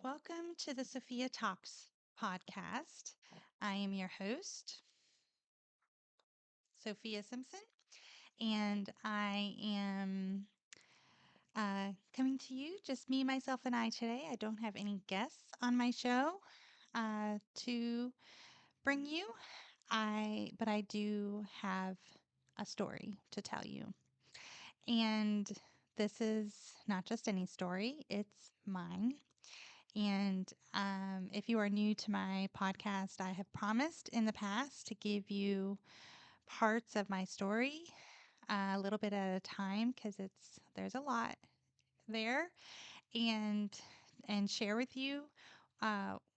Welcome to the Sophia Talks podcast. I am your host, Sophia Simpson, and I am coming to you just me, myself, and I today. I don't have any guests on my show to bring you. But I do have a story to tell you, and this is not just any story; it's mine. And if you are new to my podcast, I have promised in the past to give you parts of my story a little bit at a time because there's a lot there, and share with you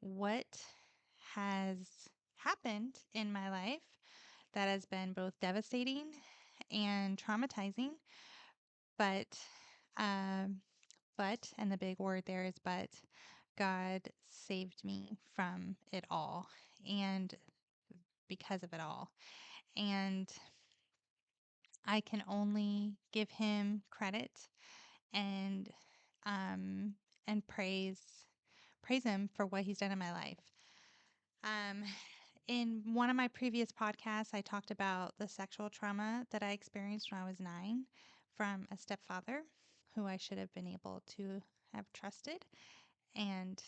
what has happened in my life that has been both devastating and traumatizing, but um, and the big word there is but, God saved me from it all and because of it all. And I can only give him credit and um and praise him for what he's done in my life. Um in one of my previous podcasts I talked about the sexual trauma that I experienced when I was 9 from a stepfather who I should have been able to have trusted, and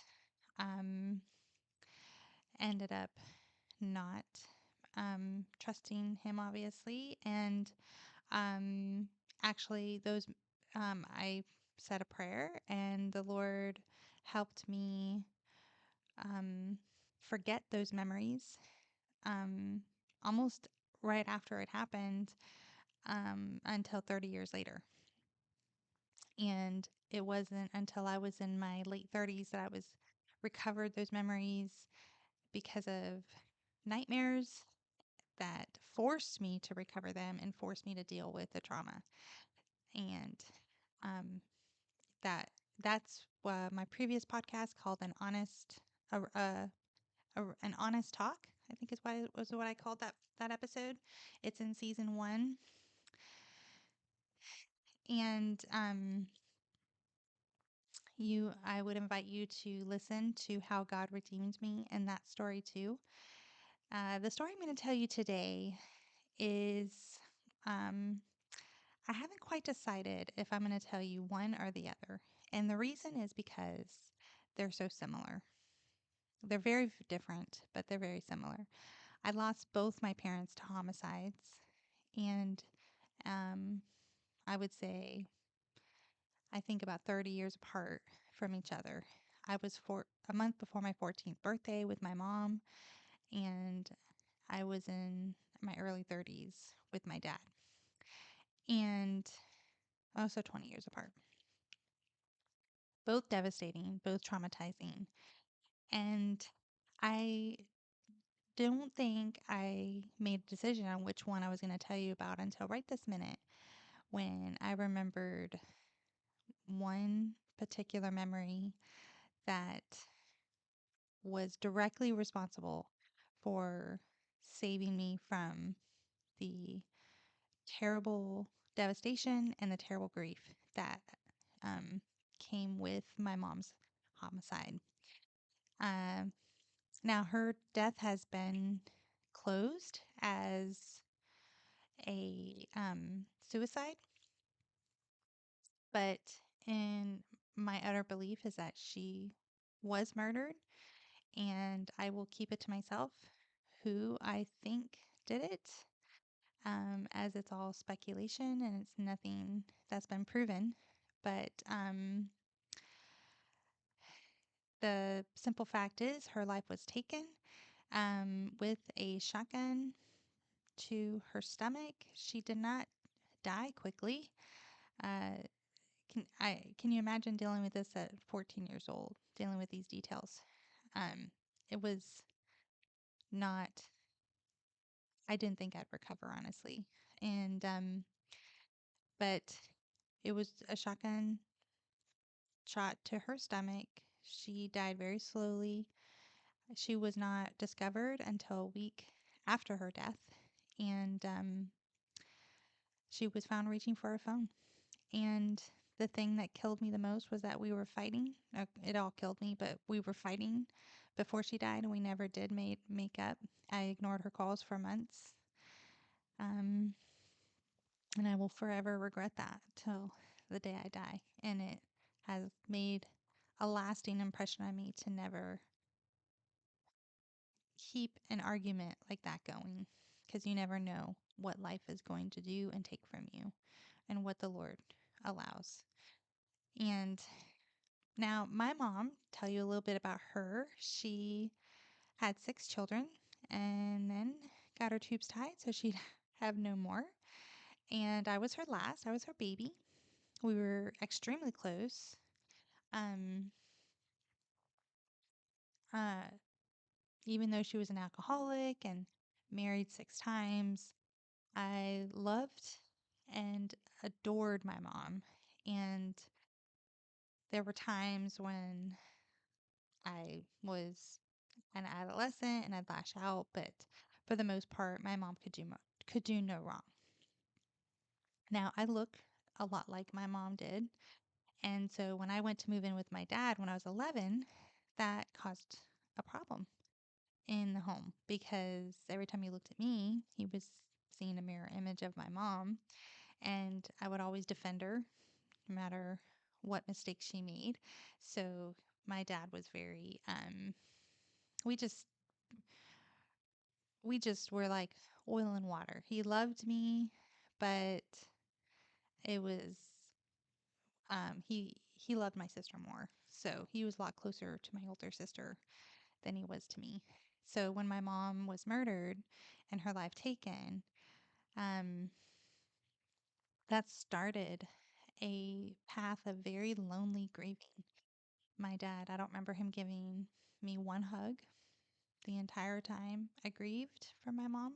um, ended up not trusting him, obviously. And um, actually, I said a prayer, and the Lord helped me um, forget those memories um, almost right after it happened until 30 years later. And it wasn't until I was in my late 30s that I was recovered those memories because of nightmares that forced me to recover them and forced me to deal with the trauma. And um, that that's my previous podcast called an honest talk. I think is what I called that episode. It's in season 1, and I would invite you to listen to how God redeemed me in that story too. The story I'm going to tell you today is um, I haven't quite decided if I'm going to tell you one or the other. And the reason is because they're so similar. They're very different, but they're very similar. I lost both my parents to homicides, and um, I would say I think about 30 years apart from each other. I was a month before my 14th birthday with my mom, and I was in my early 30s with my dad, and also 20 years apart. Both devastating, both traumatizing. And I don't think I made a decision on which one I was going to tell you about until right this minute when I remembered one particular memory that was directly responsible for saving me from the terrible devastation and the terrible grief that um, came with my mom's homicide. Um, Now, her death has been closed as a suicide, but in my utter belief is that she was murdered, and I will keep it to myself who I think did it, as it's all speculation and it's nothing that's been proven. But the simple fact is her life was taken with a shotgun to her stomach. She did not die quickly. Uh, can you imagine dealing with this at 14 years old, dealing with these details? It was not. I didn't think I'd recover, honestly, and but it was a shotgun shot to her stomach. She died very slowly. She was not discovered until a week after her death, and she was found reaching for her phone. And the thing that killed me the most was that we were fighting. It all killed me, but we were fighting before she died, and we never did make up. I ignored her calls for months, um, and I will forever regret that till the day I die. And it has made a lasting impression on me to never keep an argument like that going, because you never know what life is going to do and take from you and what the Lord allows. And now, my mom, tell you a little bit about her. She had 6 children and then got her tubes tied so she'd have no more. And I was her last, I was her baby. We were extremely close. Um, uh, Even though she was an alcoholic and married 6 times, I loved and adored my mom. And there were times when I was an adolescent and I'd lash out, but for the most part, my mom could do no wrong. Now, I look a lot like my mom did, and so when I went to move in with my dad when I was 11, that caused a problem in the home because every time he looked at me, he was seeing a mirror image of my mom, and I would always defend her no matter what mistakes she made. So my dad was very we just we just were like oil and water. He loved me, but it was he loved my sister more. So he was a lot closer to my older sister than he was to me. So when my mom was murdered and her life taken, um, that started a path of very lonely grieving. My dad, I don't remember him giving me one hug the entire time I grieved for my mom.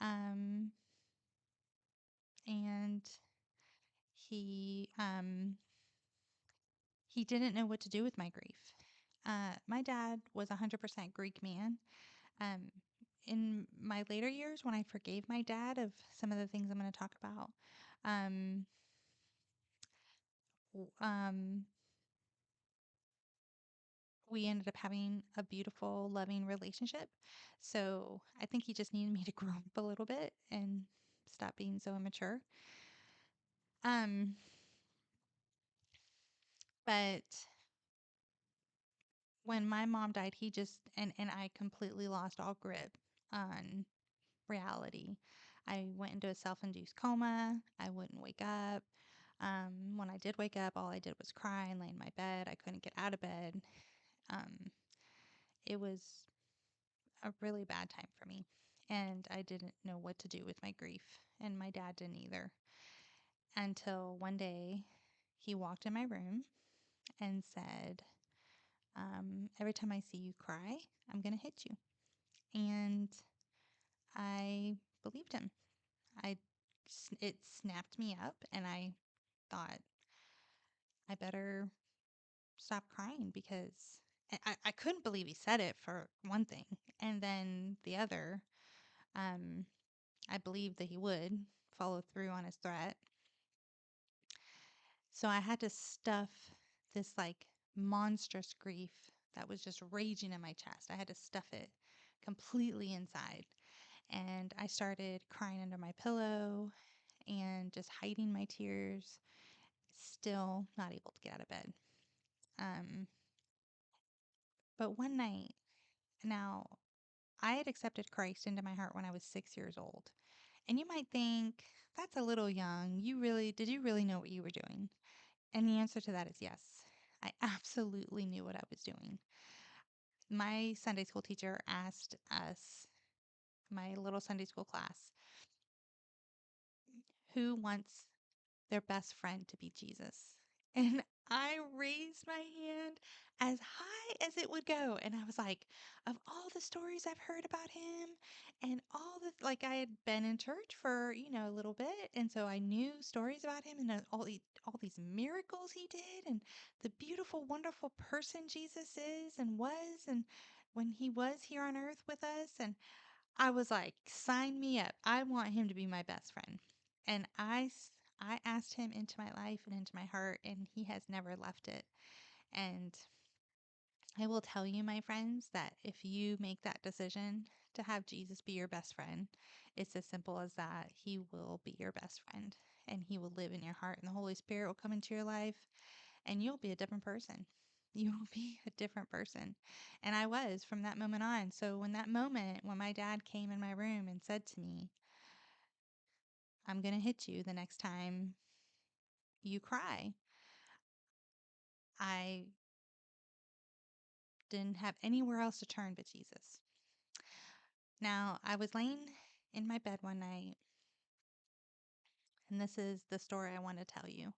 Um, and he he didn't know what to do with my grief. My dad was a 100% Greek man. Um, in my later years, when I forgave my dad of some of the things I'm going to talk about, um, um, we ended up having a beautiful, loving relationship. So I think he just needed me to grow up a little bit and stop being so immature. Um, but when my mom died, he just and I completely lost all grip on reality. I went into a self-induced coma. I wouldn't wake up. When I did wake up, all I did was cry and lay in my bed. I couldn't get out of bed. Um, it was a really bad time for me, and I didn't know what to do with my grief, and my dad didn't either. Until one day, he walked in my room and said, "Every time I see you cry, I'm gonna hit you." And I believed him. I it snapped me up, and I thought I better stop crying because I couldn't believe he said it for one thing, and then the other, um, I believed that he would follow through on his threat. So I had to stuff this like monstrous grief that was just raging in my chest. I had to stuff it completely inside. And I started crying under my pillow and just hiding my tears, still not able to get out of bed. Um, but one night, now I had accepted Christ into my heart when I was 6 years old. And you might think, that's a little young. Did you really know what you were doing? And the answer to that is yes. I absolutely knew what I was doing. My Sunday school teacher asked us, my little Sunday school class, who wants their best friend to be Jesus? And I raised my hand as high as it would go. And I was like, of all the stories I've heard about him and like I had been in church for, a little bit. And so I knew stories about him and all these miracles he did and the beautiful, wonderful person Jesus is and was. And when he was here on earth with us. And I was like, sign me up. I want him to be my best friend. And I asked him into my life and into my heart, and he has never left it. And I will tell you, my friends, that if you make that decision to have Jesus be your best friend, it's as simple as that. He will be your best friend and he will live in your heart, and the Holy Spirit will come into your life, and you'll be a different person. You will be a different person. And I was from that moment on. So, when that moment, when my dad came in my room and said to me, I'm going to hit you the next time you cry, I didn't have anywhere else to turn but Jesus. Now, I was laying in my bed one night, and this is the story I want to tell you.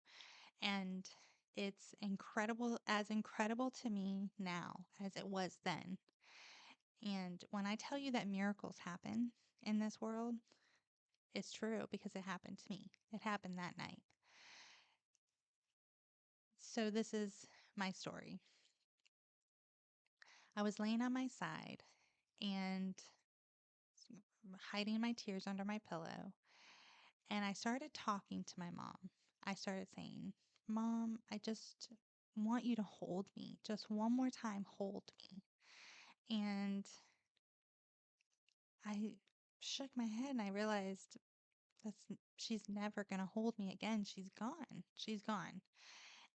And it's incredible to me now as it was then. And when I tell you that miracles happen in this world, it's true because it happened to me. It happened that night. So, this is my story. I was laying on my side and hiding my tears under my pillow. And I started talking to my mom. I started saying, Mom, I just want you to hold me. Just one more time, hold me. And I shook my head and I realized she's never going to hold me again. She's gone. She's gone.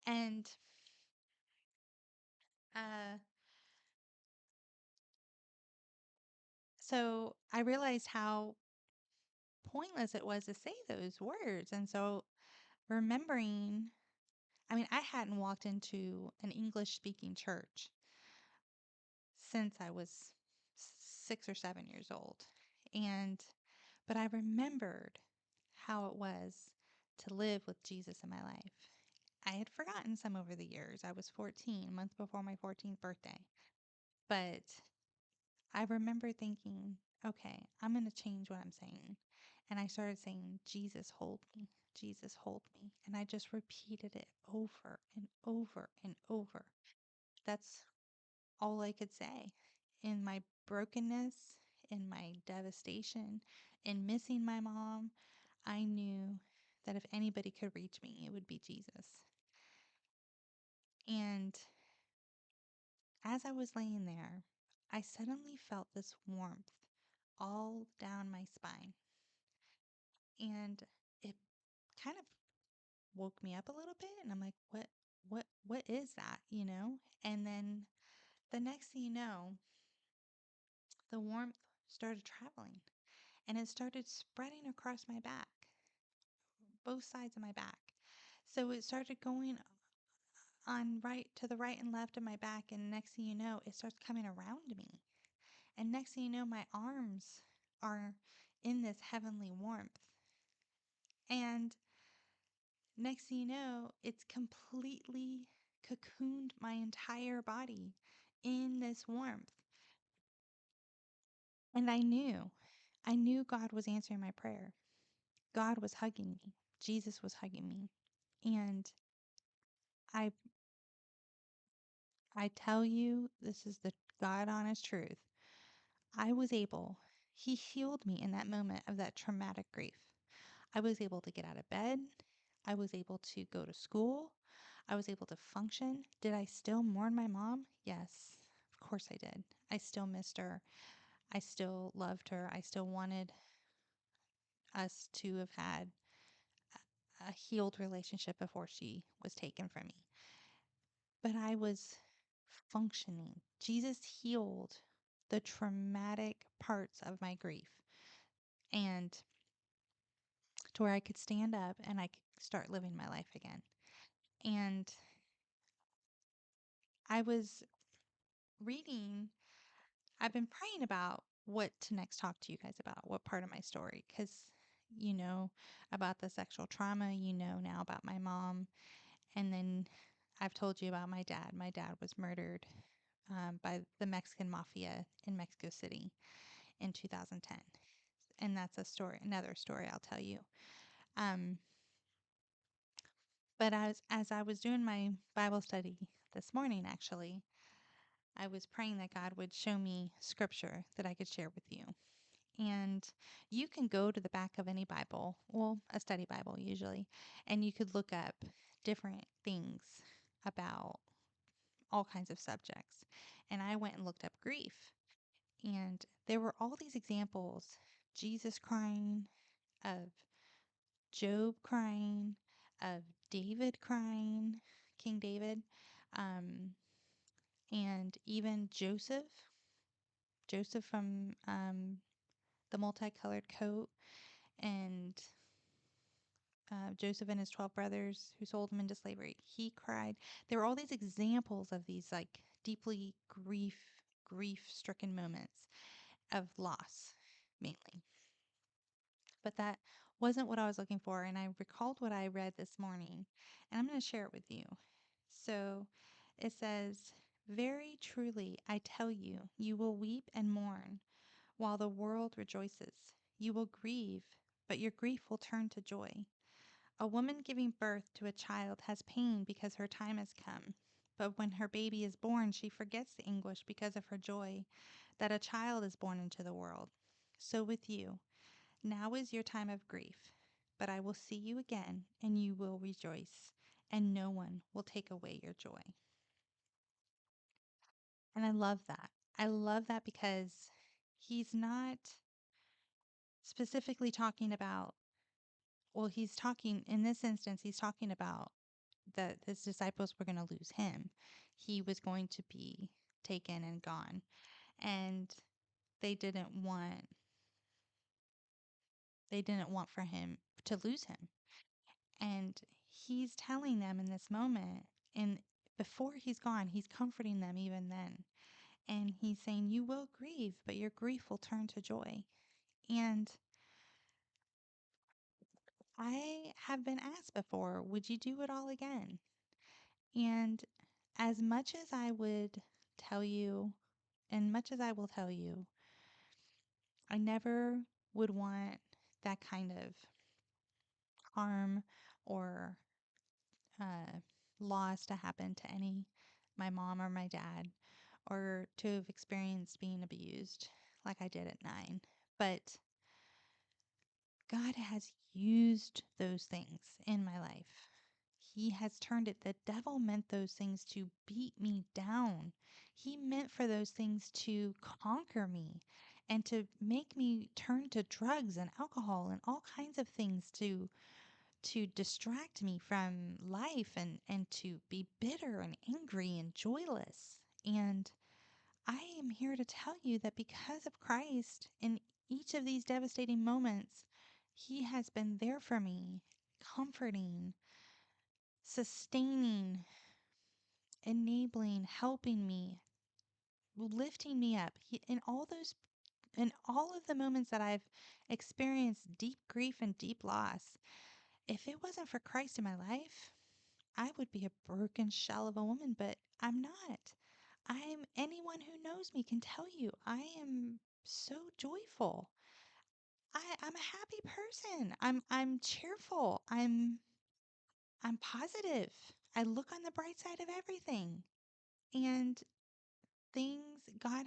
And uh, so I realized how pointless it was to say those words. And so remembering, I mean, I hadn't walked into an English speaking church since I was 6 or 7 years old. And, but I remembered how it was to live with Jesus in my life. I had forgotten some over the years. I was 14, a month before my 14th birthday. But I remember thinking, okay, I'm going to change what I'm saying. And I started saying, Jesus, hold me. Jesus, hold me. And I just repeated it over and over and over. That's all I could say. In my brokenness, in my devastation, in missing my mom, I knew that if anybody could reach me, it would be Jesus. And as I was laying there, I suddenly felt this warmth all down my spine. And it kind of woke me up a little bit, and I'm like, what is that, you know? And then the next thing you know, the warmth started traveling and it started spreading across my back, both sides of my back. So it started going on right to the right and left of my back, and next thing you know, it starts coming around me. And next thing you know, my arms are in this heavenly warmth. And next thing you know, it's completely cocooned my entire body in this warmth. And I knew God was answering my prayer. God was hugging me. Jesus was hugging me. And I I tell you, this is the God honest truth. I was able, he healed me in that moment of that traumatic grief. I was able to get out of bed. I was able to go to school. I was able to function. Did I still mourn my mom? Yes, of course I did. I still missed her. I still loved her. I still wanted us to have had a healed relationship before she was taken from me. But I was functioning. Jesus healed the traumatic parts of my grief, and to where I could stand up and I could start living my life again. And I was reading, I've been praying about what to next talk to you guys about, what part of my story, because you know about the sexual trauma, you know now about my mom, and then I've told you about my dad. My dad was murdered by the Mexican mafia in Mexico City in 2010. And that's another story I'll tell you. Um, but as I was doing my Bible study this morning, actually, I was praying that God would show me scripture that I could share with you. And you can go to the back of any Bible, well, a study Bible usually, and you could look up different things about all kinds of subjects. And I went and looked up grief, and there were all these examples: Jesus crying, of Job crying, of David crying, King David, um, and even Joseph from the multicolored coat, and Joseph and his 12 brothers who sold him into slavery. He cried. There were all these examples of these like deeply grief stricken moments of loss, mainly. But that wasn't what I was looking for. And I recalled what I read this morning, and I'm going to share it with you. So it says, "Very truly, I tell you, you will weep and mourn while the world rejoices. You will grieve, but your grief will turn to joy. A woman giving birth to a child has pain because her time has come. But when her baby is born, she forgets the anguish because of her joy that a child is born into the world. So with you, now is your time of grief, but I will see you again, and you will rejoice, and no one will take away your joy." And I love that. I love that because he's not specifically talking about, well, he's talking, in this instance, he's talking about that his disciples were going to lose him. He was going to be taken and gone. And they didn't want they didn't want for him to lose him. And he's telling them in this moment, and before he's gone, he's comforting them even then. And he's saying, "You will grieve, but your grief will turn to joy." And I have been asked before, would you do it all again? And as much as I would tell you, and much as I will tell you, I never would want that kind of harm or uh, loss to happen to my mom or my dad, or to have experienced being abused like I did at 9. But God has used those things in my life. He has turned it. The devil meant those things to beat me down. He meant for those things to conquer me and to make me turn to drugs and alcohol and all kinds of things to distract me from life, and to be bitter and angry and joyless. And I am here to tell you that because of Christ, in each of these devastating moments, He has been there for me, comforting, sustaining, enabling, helping me, lifting me up. In all of the moments that I've experienced deep grief and deep loss, if it wasn't for Christ in my life, I would be a broken shell of a woman, but I'm not. Anyone who knows me can tell you, I am so joyful. I'm a happy person. I'm cheerful. I'm positive. I look on the bright side of everything. And things God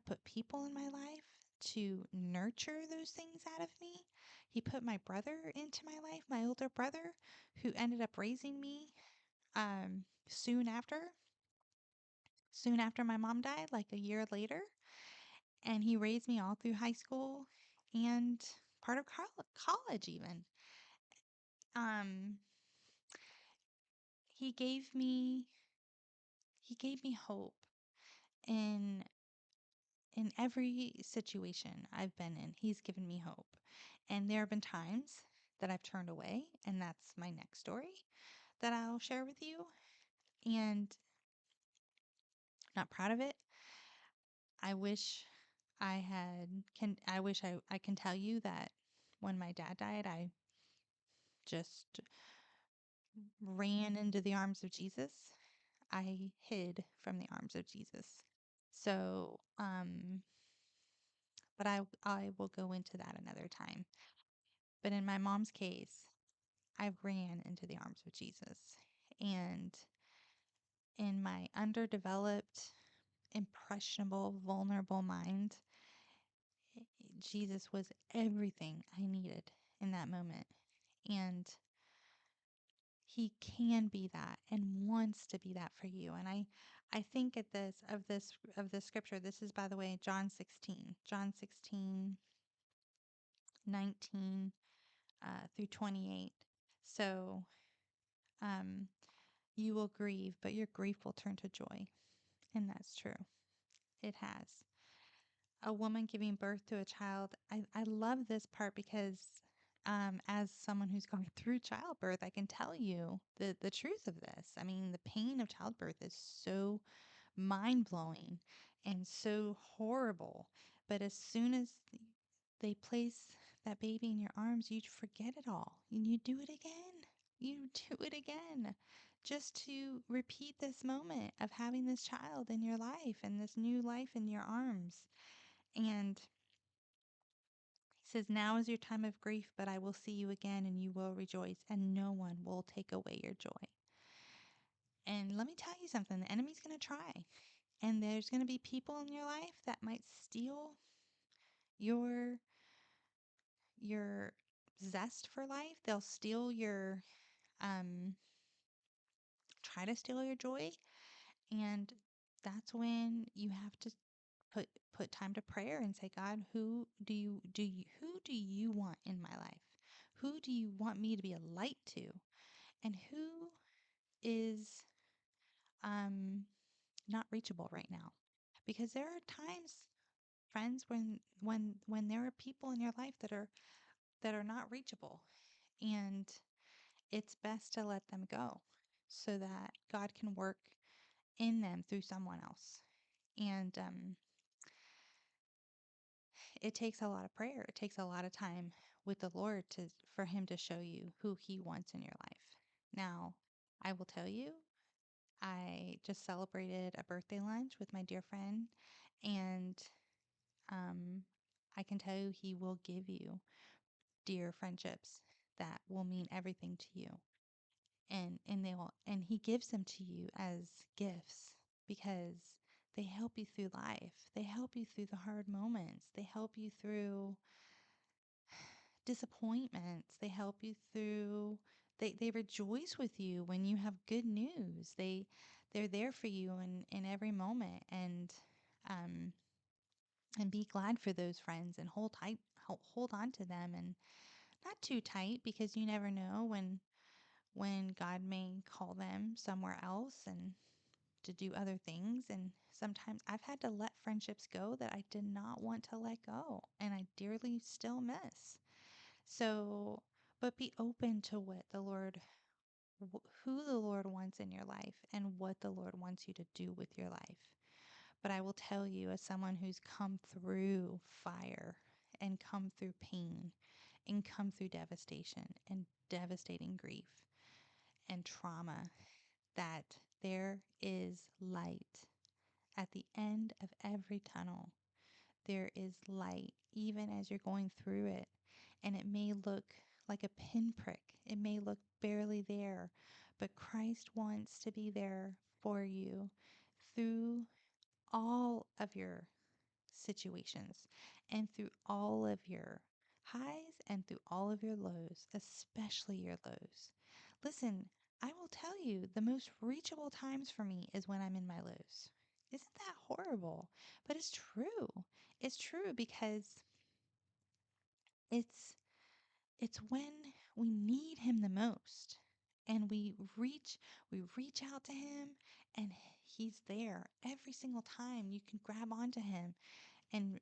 put people in my life to nurture those things out of me. He put my brother into my life, my older brother, who ended up raising me um, soon after soon after my mom died, like a year later. And he raised me all through high school and part of college even. Um, he gave me he gave me hope in every situation I've been in. He's given me hope. And there have been times that I've turned away, and that's my next story that I'll share with you. And not proud of it. I wish I wish I can tell you that when my dad died, I just ran into the arms of Jesus. I hid from the arms of Jesus. So, but I will go into that another time. But in my mom's case, I ran into the arms of Jesus. And in my underdeveloped, impressionable, vulnerable mind, Jesus was everything I needed in that moment. And he can be that and wants to be that for you. And I think at this scripture, this is, by the way, John 16, 19 through 28. So um, you will grieve, but your grief will turn to joy. And that's true. It has. A woman giving birth to a child. I love this part because as someone who's going through childbirth, I can tell you the truth of this. I mean, the pain of childbirth is so mind blowing and so horrible. But as soon as they place that baby in your arms, you forget it all and you do it again. You do it again just to repeat this moment of having this child in your life and this new life in your arms. And he says, now is your time of grief, but I will see you again and you will rejoice, and no one will take away your joy. And let me tell you something, the enemy's going to try. And there's going to be people in your life that might steal your your zest for life. They'll steal your try to steal your joy, and that's when you have to put time to prayer and say, God, who do you want in my life? Who do you want me to be a light to? And who is um not reachable right now? Because there are times, friends, when there are people in your life that are not reachable, and it's best to let them go so that God can work in them through someone else. And it takes a lot of prayer. It takes a lot of time with the Lord for him to show you who he wants in your life. Now, I will tell you, I just celebrated a birthday lunch with my dear friend, and um, I can tell you he will give you dear friendships that will mean everything to you. And he gives them to you as gifts because they help you through life. They help you through the hard moments. They help you through disappointments. They help you through they rejoice with you when you have good news. They're there for you in every moment, um and be glad for those friends and hold on to them, and not too tight, because you never know when God may call them somewhere else and to do other things. And sometimes I've had to let friendships go that I did not want to let go and I dearly still miss. So, but be open to who the Lord wants in your life and what the Lord wants you to do with your life. But I will tell you, as someone who's come through fire and come through pain and come through devastation and devastating grief and trauma, that there is light at the end of every tunnel. There is light even as you're going through it. And it may look like a pinprick, it may look barely there, but Christ wants to be there for you through all of your situations and through all of your highs and through all of your lows, especially your lows. Listen, I will tell you, the most reachable times for me is when I'm in my lows. Isn't that horrible? But it's true. It's true because it's it's when we need him the most. And we reach out to him, and he's there every single time. You can grab onto him and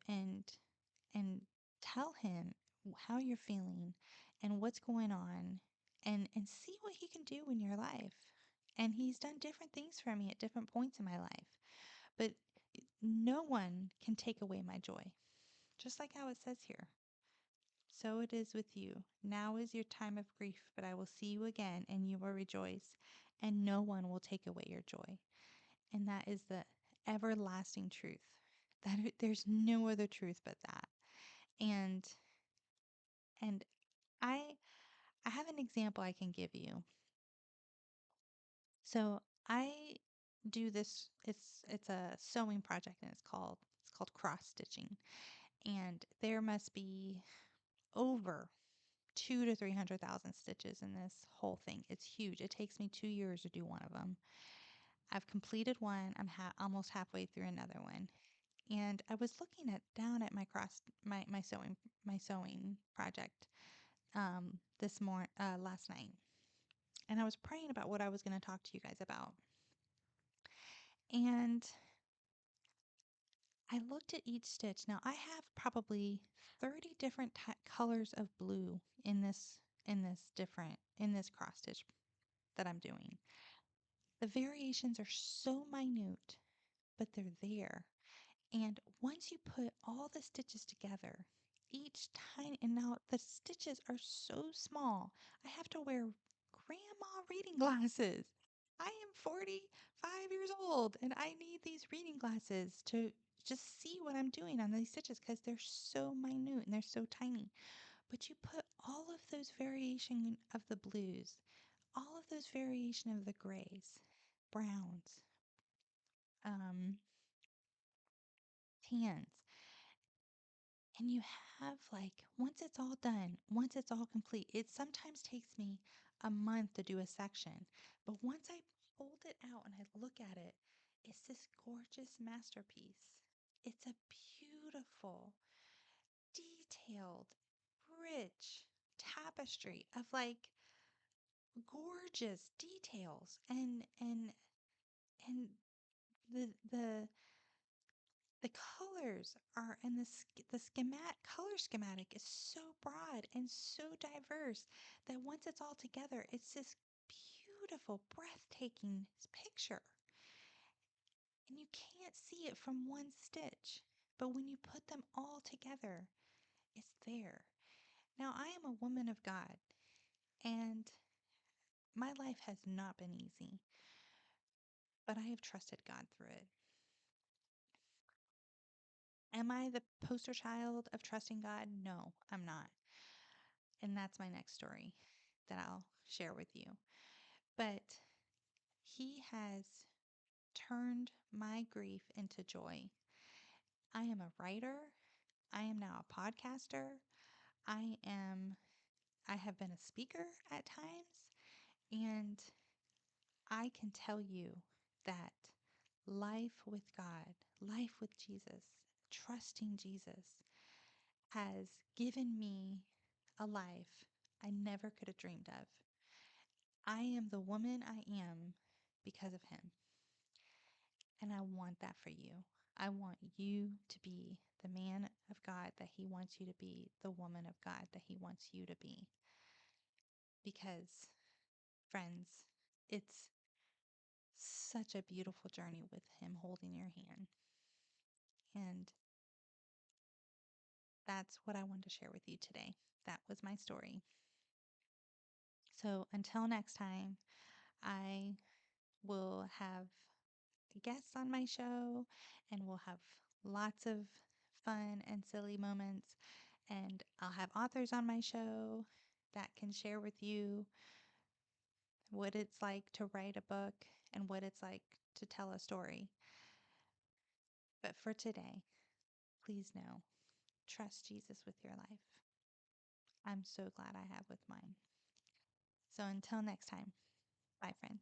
and tell him how you're feeling and what's going on, and see what he can do in your life. And he's done different things for me at different points in my life. But no one can take away my joy. Just like how it says here. So it is with you. Now is your time of grief, but I will see you again and you will rejoice, and no one will take away your joy. And that is the everlasting truth. There's no other truth but that. And and I I have an example I can give you. So I do this, it's a sewing project, and it's called cross stitching. And there must be over two to 300,000 stitches in this whole thing. It's huge. It takes me 2 years to do one of them. I've completed one. I'm almost halfway through another one. And I was looking at down at my sewing project this morning last night, and I was praying about what I was going to talk to you guys about. And I looked at each stitch. Now I have probably 30 different colors of blue in this cross stitch that I'm doing. The variations are so minute, but they're there. And once you put all the stitches together, each tiny, and now the stitches are so small, I have to wear grandma reading glasses. I am 45 years old and I need these reading glasses to just see what I'm doing on these stitches because they're so minute and they're so tiny. But you put all of those variation of the blues, all of those variation of the grays, browns, um, tans, and you have like, once it's all done, once it's all complete, it sometimes takes me a month to do a section. But once I hold it out and I look at it, it's this gorgeous masterpiece. It's a beautiful, detailed, rich tapestry of like gorgeous details and the colors are and the color schematic is so broad and so diverse that once it's all together, it's this beautiful, breathtaking picture. And you can't see it from one stitch, but when you put them all together, it's there. Now, I am a woman of God, and my life has not been easy, but I have trusted God through it. Am I the poster child of trusting God? No, I'm not. And that's my next story that I'll share with you. But He has turned my grief into joy. I am a writer. I am now a podcaster. I am I have been a speaker at times, and I can tell you that life with God, life with Jesus, trusting Jesus has given me a life I never could have dreamed of. I am the woman I am because of him. And I want that for you. I want you to be the man of God that he wants you to be, the woman of God that he wants you to be. Because, friends, it's such a beautiful journey with him holding your hand. And that's what I wanted to share with you today. That was my story. So until next time, I will have guests on my show and we'll have lots of fun and silly moments. And I'll have authors on my show that can share with you what it's like to write a book and what it's like to tell a story. But for today, please know, trust Jesus with your life. I'm so glad I have with mine. So until next time, bye, friends.